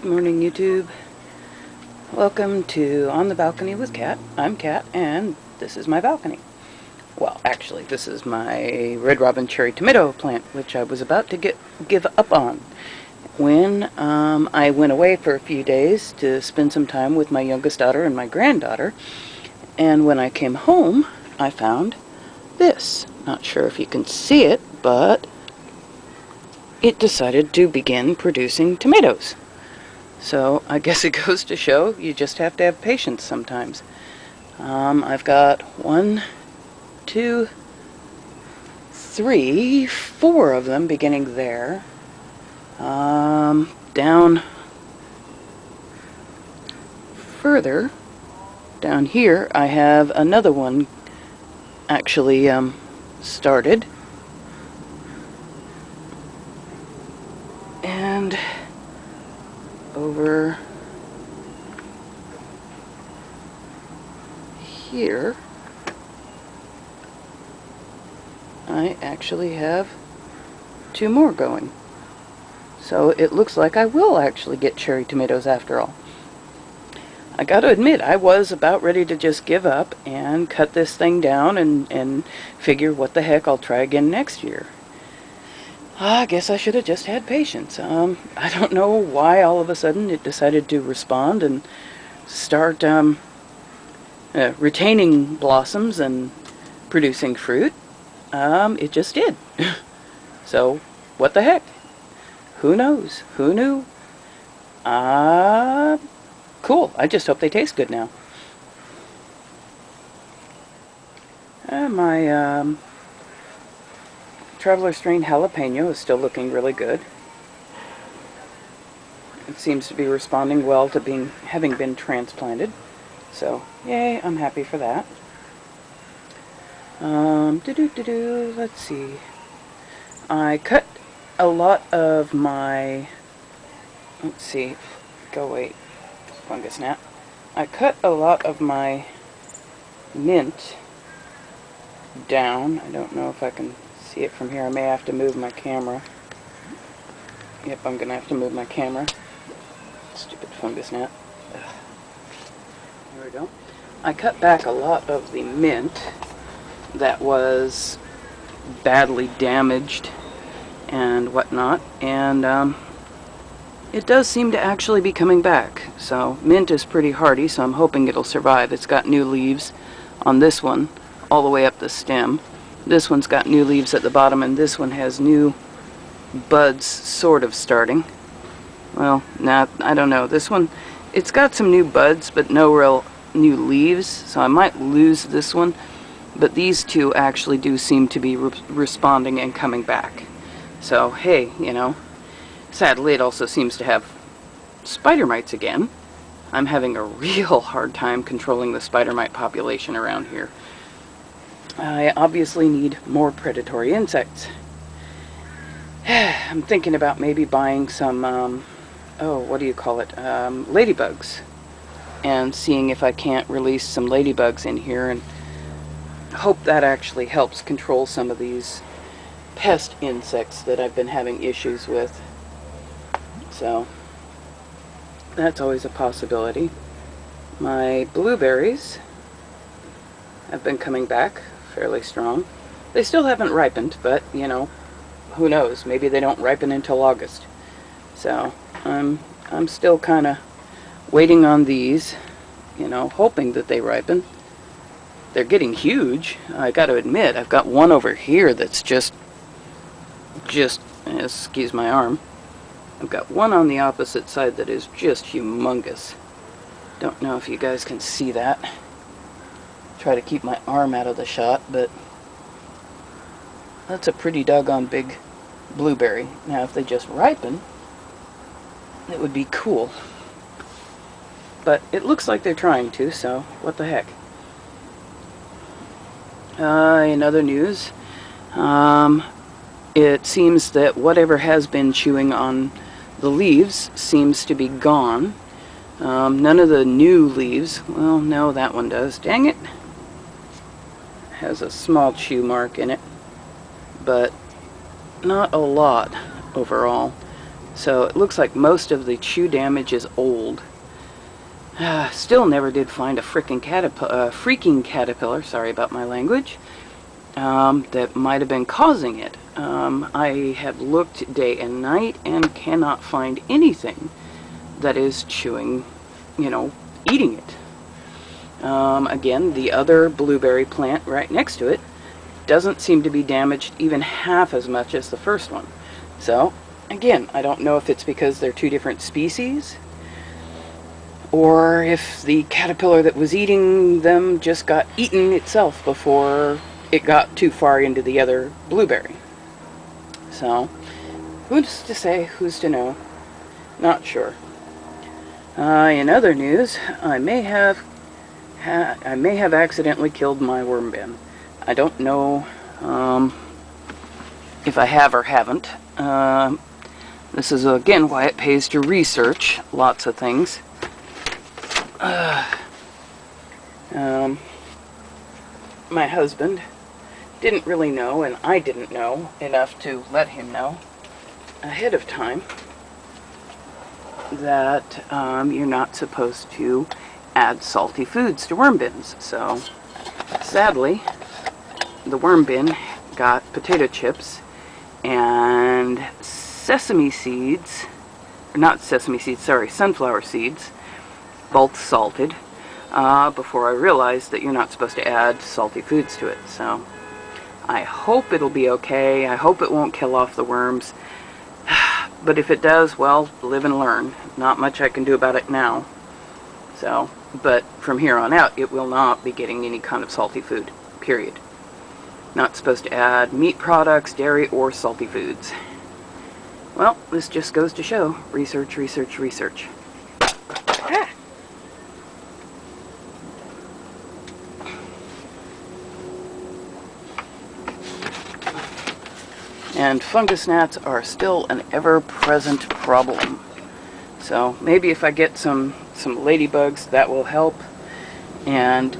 Good morning, YouTube. Welcome to On the Balcony with Kat. I'm Kat, and this is my balcony. Well, actually, this is my red robin cherry tomato plant, which I was about to give up on when I went away for a few days to spend some time with my youngest daughter and my granddaughter. And when I came home, I found this. Not sure if you can see it, but it decided to begin producing tomatoes. So I guess it goes to show you just have to have patience sometimes. I've got 1, 2, 3, 4 of them beginning there. Down further, down here, I have another one actually started. And over here, I actually have 2 more going. So it looks like I will actually get cherry tomatoes after all. I gotta admit, I was about ready to just give up and cut this thing down and figure what the heck, I'll try again next year. I guess I should have just had patience. I don't know why all of a sudden it decided to respond and start retaining blossoms and producing fruit. It just did. So, what the heck? Who knows? Who knew? Cool. I just hope they taste good now. My Traveler strain Jalapeno is still looking really good. It seems to be responding well to having been transplanted. So, yay, I'm happy for that. Let's see. I cut a lot of my, let's see, fungus gnat. I cut a lot of my mint down. I don't know if I can see it from here. I may have to move my camera. Yep, I'm gonna have to move my camera. Stupid fungus gnat. Ugh. There we go. I cut back a lot of the mint that was badly damaged and whatnot, and it does seem to actually be coming back. So mint is pretty hardy, so I'm hoping it'll survive. It's got new leaves on this one all the way up the stem. This one's got new leaves at the bottom, and this one has new buds sort of starting. Well, I don't know. This one, it's got some new buds, but no real new leaves, so I might lose this one. But these two actually do seem to be responding and coming back. So, hey, you know, sadly it also seems to have spider mites again. I'm having a real hard time controlling the spider mite population around here. I obviously need more predatory insects. I'm thinking about maybe buying some, what do you call it, ladybugs, and seeing if I can't release some ladybugs in here and hope that actually helps control some of these pest insects that I've been having issues with. So, that's always a possibility. My blueberries have been coming back fairly strong. They still haven't ripened, but, you know, who knows? Maybe they don't ripen until August. So, I'm still kind of waiting on these, you know, hoping that they ripen. They're getting huge. I got to admit, I've got one over here that's just, excuse my arm. I've got one on the opposite side that is just humongous. Don't know if you guys can see that. Try to keep my arm out of the shot, but that's a pretty doggone big blueberry. Now, if they just ripen, it would be cool. But it looks like they're trying to, so what the heck. In other news, it seems that whatever has been chewing on the leaves seems to be gone. None of the new leaves, well, no, that one does. Dang it. Has a small chew mark in it, but not a lot overall. So it looks like most of the chew damage is old. Still never did find a freaking caterpillar, sorry about my language, that might have been causing it. I have looked day and night and cannot find anything that is chewing, eating it. Again, the other blueberry plant right next to it doesn't seem to be damaged even half as much as the first one. So, again, I don't know if it's because they're two different species, or if the caterpillar that was eating them just got eaten itself before it got too far into the other blueberry. So, who's to say, who's to know? Not sure. In other news, I may have accidentally killed my worm bin. I don't know if I have or haven't. This is again why it pays to research lots of things. My husband didn't really know, and I didn't know enough to let him know ahead of time that you're not supposed to add salty foods to worm bins. So sadly, the worm bin got potato chips and sesame seeds, not sesame seeds, sorry, sunflower seeds, both salted, before I realized that you're not supposed to add salty foods to it. So I hope it'll be okay. I hope it won't kill off the worms. But if it does, well, live and learn. Not much I can do about it now. So, but from here on out, it will not be getting any kind of salty food, period. Not supposed to add meat products, dairy, or salty foods. Well, this just goes to show, research, research, research. Ah. And fungus gnats are still an ever-present problem. So maybe if I get some ladybugs, that will help and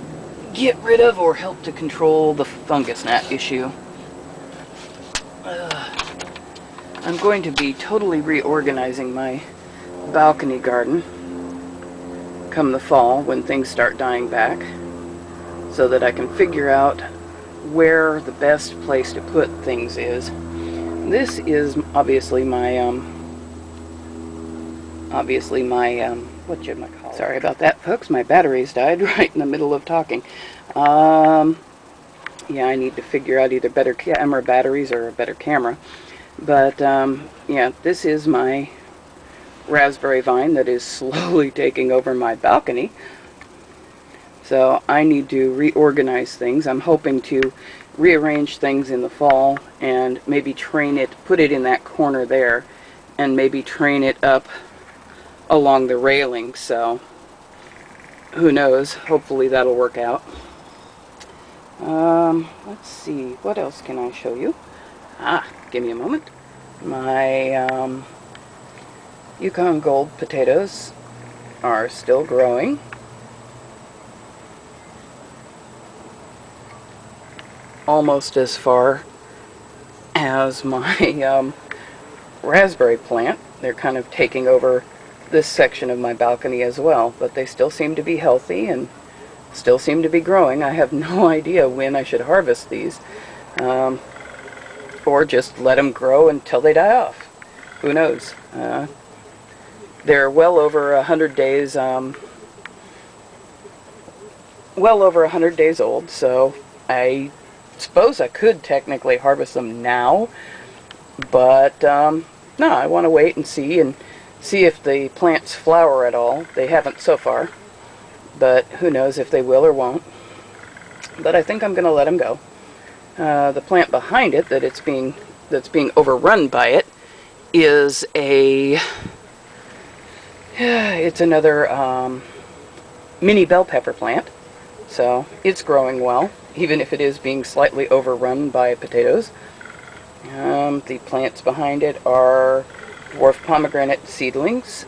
get rid of or help to control the fungus gnat issue. I'm going to be totally reorganizing my balcony garden come the fall when things start dying back, so that I can figure out where the best place to put things is. This is obviously my what should I call it? Sorry about that, folks. My batteries died right in the middle of talking. Yeah, I need to figure out either better camera batteries or a better camera. But yeah, this is my raspberry vine that is slowly taking over my balcony. So I need to reorganize things. I'm hoping to rearrange things in the fall and maybe train it, put it in that corner there, and maybe train it up along the railing. So who knows, hopefully that'll work out. Let's see, what else can I show you? Give me a moment. My Yukon Gold potatoes are still growing. Almost as far as my raspberry plant. They're kind of taking over this section of my balcony as well, but they still seem to be healthy and still seem to be growing. I have no idea when I should harvest these, or just let them grow until they die off. Who knows? They're well over 100 days, well over 100 days old, so I suppose I could technically harvest them now, but no, I want to wait and see if the plants flower at all. They haven't so far, but who knows if they will or won't. But I think I'm going to let them go. The plant behind it that's being overrun by it is it's another mini bell pepper plant, so it's growing well, even if it is being slightly overrun by potatoes. The plants behind it are dwarf pomegranate seedlings,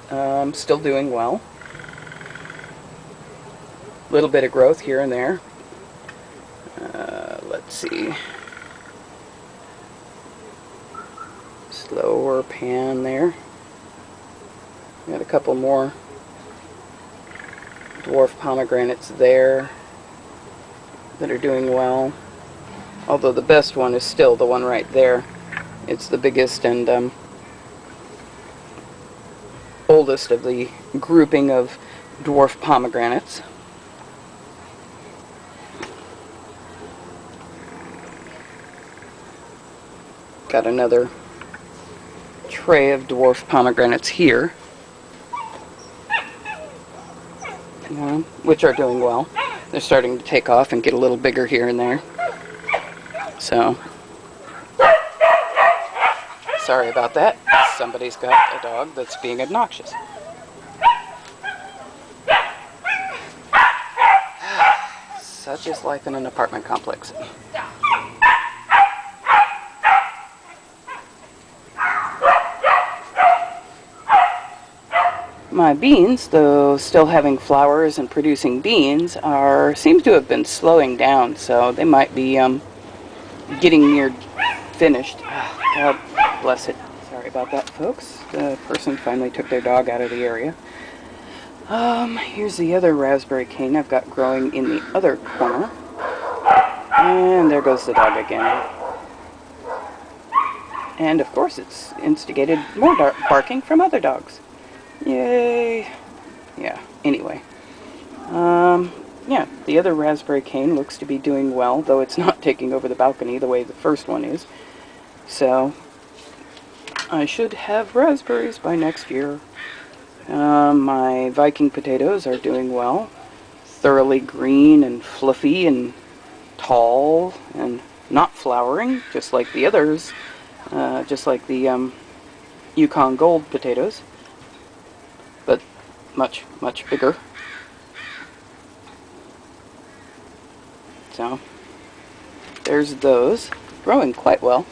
still doing well. A little bit of growth here and there. Let's see. Slower pan there. Got a couple more dwarf pomegranates there that are doing well. Although the best one is still the one right there. It's the biggest and oldest of the grouping of dwarf pomegranates. Got another tray of dwarf pomegranates here, which are doing well. They're starting to take off and get a little bigger here and there. So, sorry about that. Somebody's got a dog that's being obnoxious. Such is life in an apartment complex. My beans, though still having flowers and producing beans, seems to have been slowing down, so they might be getting near finished. Oh, God bless it. Sorry about that, folks. The person finally took their dog out of the area. Here's the other raspberry cane I've got growing in the other corner. And there goes the dog again. And of course it's instigated more barking from other dogs. Yay! Yeah, anyway. Yeah, the other raspberry cane looks to be doing well, though it's not taking over the balcony the way the first one is. So, I should have raspberries by next year. My Viking potatoes are doing well. Thoroughly green and fluffy and tall and not flowering, just like the others. Just like the Yukon Gold potatoes. But much, much bigger. So, there's those. Growing quite well.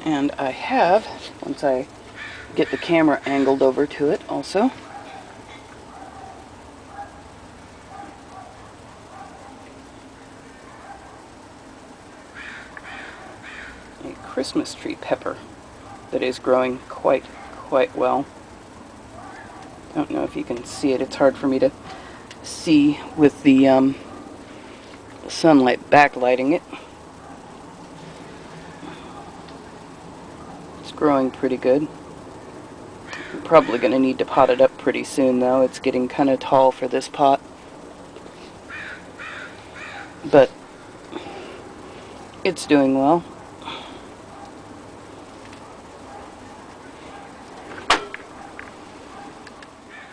And I have, once I get the camera angled over to it also, a Christmas tree pepper that is growing quite well. Don't know if you can see it. It's hard for me to see with the sunlight backlighting it. It's growing pretty good. I'm probably going to need to pot it up pretty soon, though. It's getting kind of tall for this pot. But it's doing well.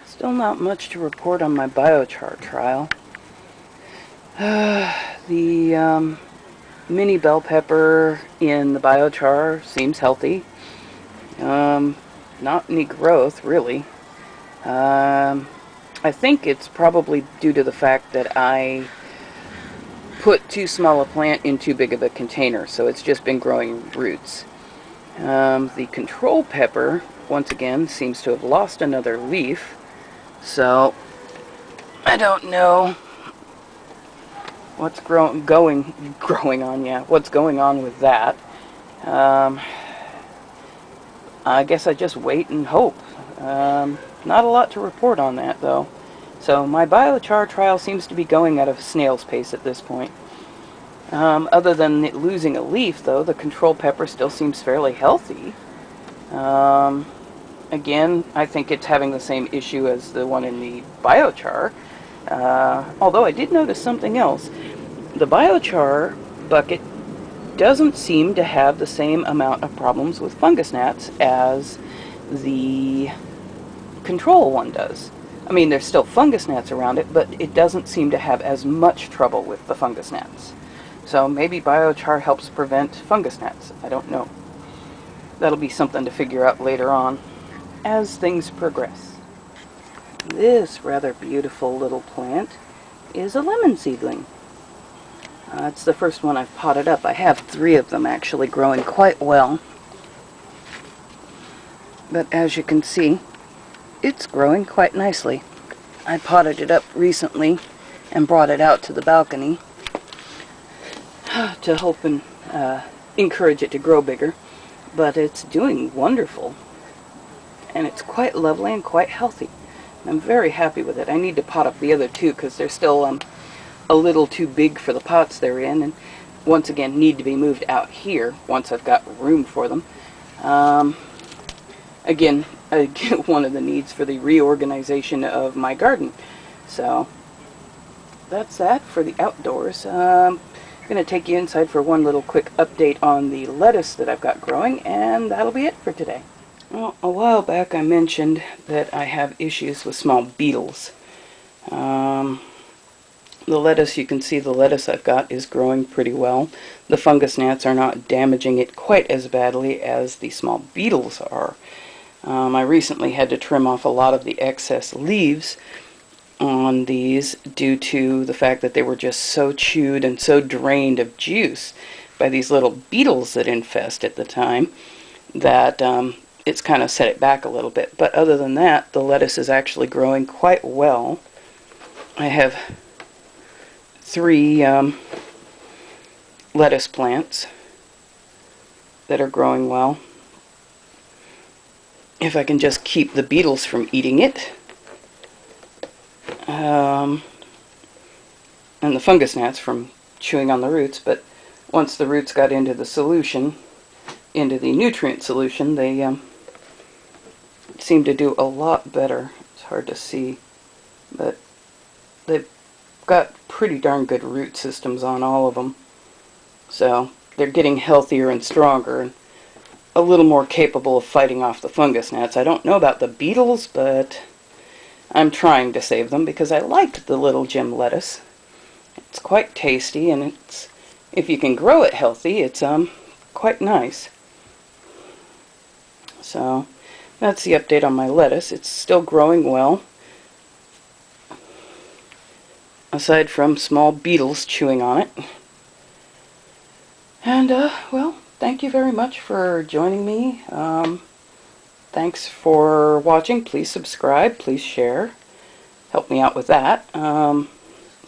Still not much to report on my biochar trial. The mini bell pepper in the biochar seems healthy. Not any growth, really. I think it's probably due to the fact that I put too small a plant in too big of a container, so it's just been growing roots. The control pepper, once again, seems to have lost another leaf. So, I don't know what's going on with that. I guess I just wait and hope. Not a lot to report on that, though. So, my biochar trial seems to be going at a snail's pace at this point. Other than it losing a leaf, though, the control pepper still seems fairly healthy. Again, I think it's having the same issue as the one in the biochar. Although I did notice something else. The biochar bucket doesn't seem to have the same amount of problems with fungus gnats as the control one does. I mean, there's still fungus gnats around it, but it doesn't seem to have as much trouble with the fungus gnats. So maybe biochar helps prevent fungus gnats. I don't know. That'll be something to figure out later on as things progress. This rather beautiful little plant is a lemon seedling. It's the first one I've potted up. I have 3 of them actually growing quite well. But as you can see, it's growing quite nicely. I potted it up recently and brought it out to the balcony to help and encourage it to grow bigger. But it's doing wonderful. and it's quite lovely and quite healthy. I'm very happy with it. I need to pot up the other two because they're still a little too big for the pots they're in, and once again need to be moved out here once I've got room for them. Again, one of the needs for the reorganization of my garden. So that's that for the outdoors. I'm going to take you inside for one little quick update on the lettuce that I've got growing, and that'll be it for today. Well, a while back I mentioned that I have issues with small beetles. The lettuce, you can see the lettuce I've got is growing pretty well. The fungus gnats are not damaging it quite as badly as the small beetles are. I recently had to trim off a lot of the excess leaves on these due to the fact that they were just so chewed and so drained of juice by these little beetles that infest at the time that it's kind of set it back a little bit. But other than that, the lettuce is actually growing quite well. I have 3 lettuce plants that are growing well. If I can just keep the beetles from eating it. And the fungus gnats from chewing on the roots, but once the roots got into the solution, into the nutrient solution, they seem to do a lot better. It's hard to see, but they've got pretty darn good root systems on all of them. So they're getting healthier and stronger and a little more capable of fighting off the fungus gnats. I don't know about the beetles, but I'm trying to save them because I like the little gem lettuce. It's quite tasty, and it's, if you can grow it healthy, it's quite nice. So that's the update on my lettuce. It's still growing well, aside from small beetles chewing on it. And well, thank you very much for joining me. Thanks for watching. Please subscribe, please share, help me out with that.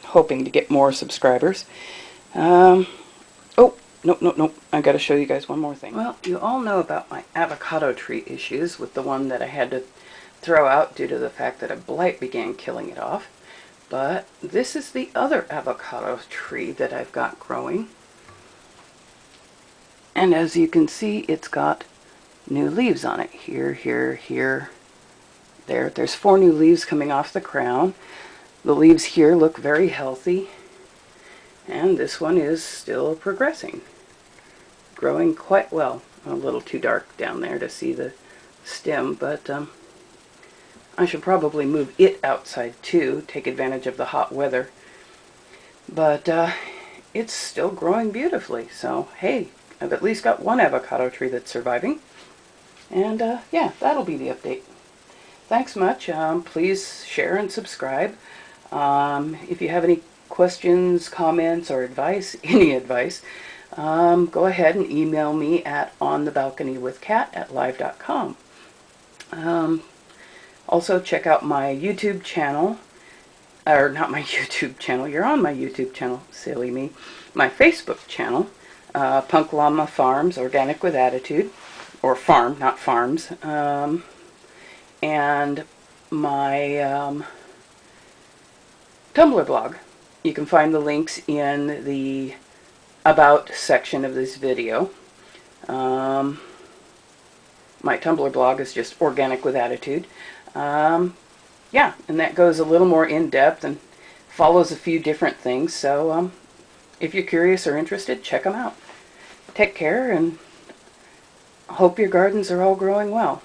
Hoping to get more subscribers. Oh, nope, I gotta show you guys one more thing. Well, you all know about my avocado tree issues with the one that I had to throw out due to the fact that a blight began killing it off. But this is the other avocado tree that I've got growing. And as you can see, it's got new leaves on it. Here, here, here, there. There's 4 new leaves coming off the crown. The leaves here look very healthy. And this one is still progressing. Growing quite well. A little too dark down there to see the stem, but I should probably move it outside too, take advantage of the hot weather. But it's still growing beautifully. So, hey, I've at least got one avocado tree that's surviving. And yeah, that'll be the update. Thanks much. Please share and subscribe. If you have any questions, comments, or advice, any advice, go ahead and email me at onthebalconywithkat@live.com. Also, check out my YouTube channel, or not my YouTube channel, you're on my YouTube channel, silly me, my Facebook channel, Punk Llama Farms, Organic with Attitude, or Farm, not Farms, and my Tumblr blog. You can find the links in the About section of this video. My Tumblr blog is just Organic with Attitude. Yeah, and that goes a little more in depth and follows a few different things. So if you're curious or interested, check them out. Take care, and hope your gardens are all growing well.